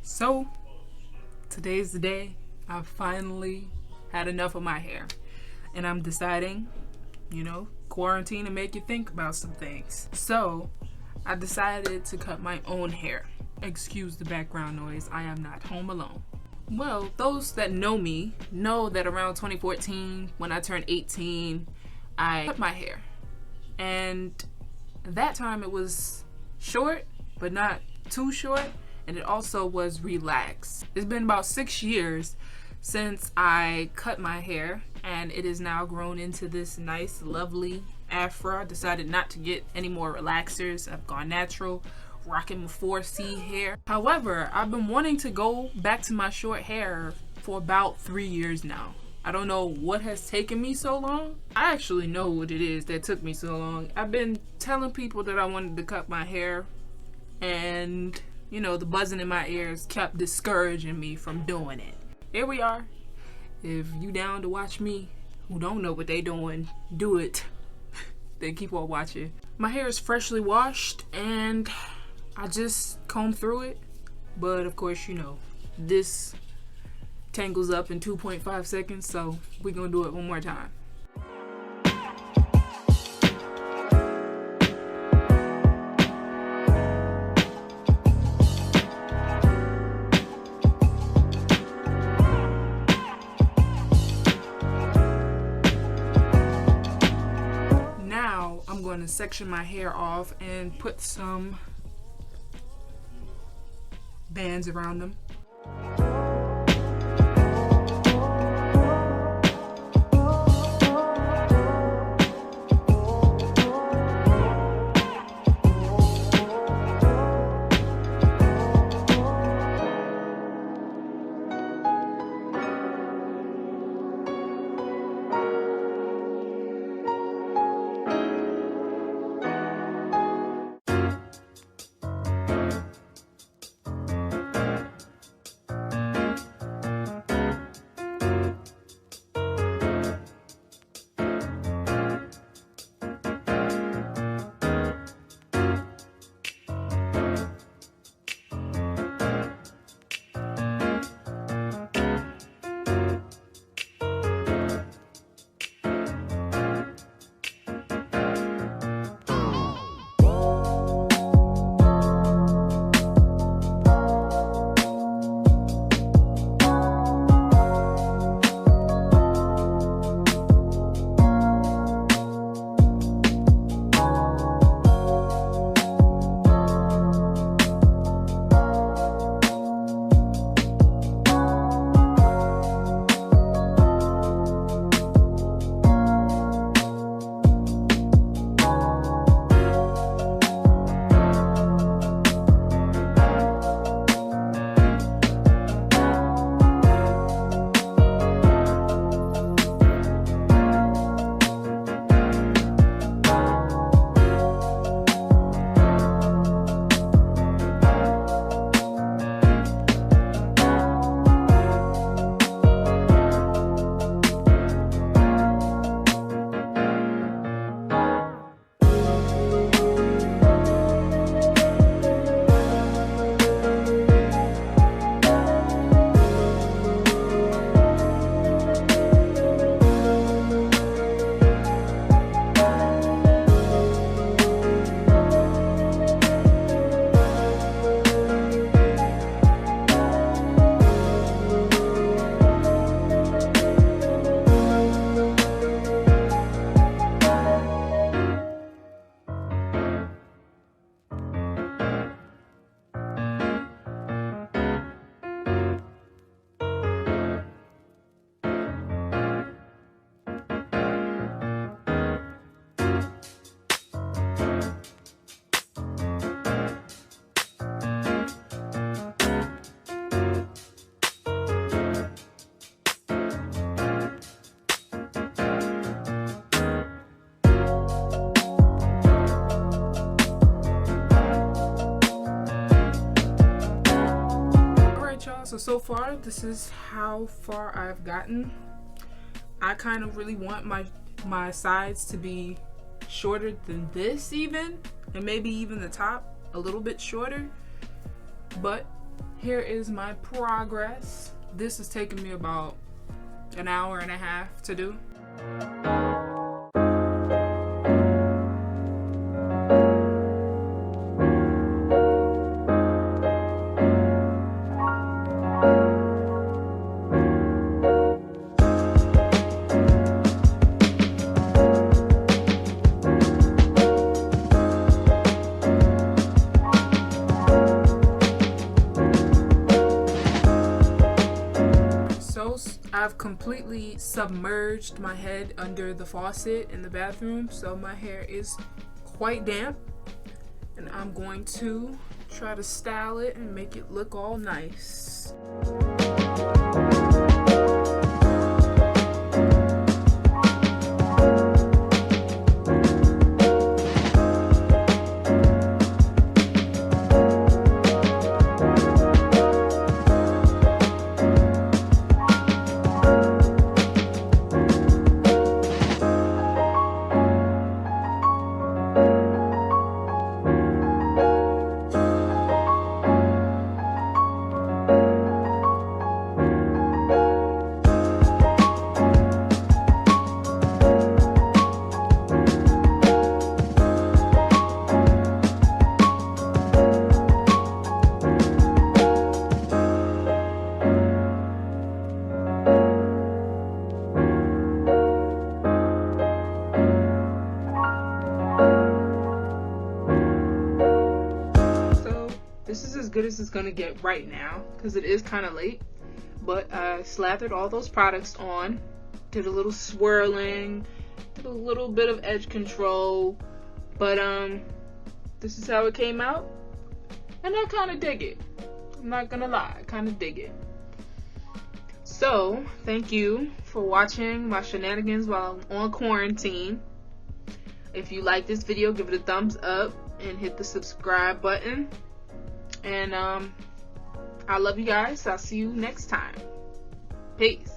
So, today's the day I finally had enough of my hair. And I'm deciding, quarantine and make you think about some things. So, I decided to cut my own hair. Excuse the background noise, I am not home alone. Well, those that know me know that around 2014, when I turned 18, I cut my hair. And that time it was short, but not too short. And it also was relaxed. It's been about 6 years since I cut my hair, and it is now grown into this nice, lovely afro. I decided not to get any more relaxers. I've gone natural, rocking my 4C hair. However, I've been wanting to go back to my short hair for about 3 years now. I don't know what has taken me so long. I actually know what it is that took me so long. I've been telling people that I wanted to cut my hair, and the buzzing in my ears kept discouraging me from doing it. Here we are. If you down to watch me, who don't know what they doing, do it. Then keep on watching. My hair is freshly washed, and I just combed through it. But of course, this tangles up in 2.5 seconds, so we're gonna do it one more time. I'm going to section my hair off and put some bands around them. So far, this is how far I've gotten. I kind of really want my sides to be shorter than this even, and maybe even the top a little bit shorter, but here is my progress. This is taking me about an hour and a half to do. I've completely submerged my head under the faucet in the bathroom, so my hair is quite damp, and I'm going to try to style it and make it look all nice. This is as good as it's gonna get right now because it is kind of late, but I slathered all those products on, did a little swirling, did a little bit of edge control, but this is how it came out, and I kind of dig it. I'm not gonna lie, I kind of dig it. So thank you for watching my shenanigans while I'm on quarantine. If you like this video, give it a thumbs up and hit the subscribe button. And I love you guys. I'll see you next time. Peace.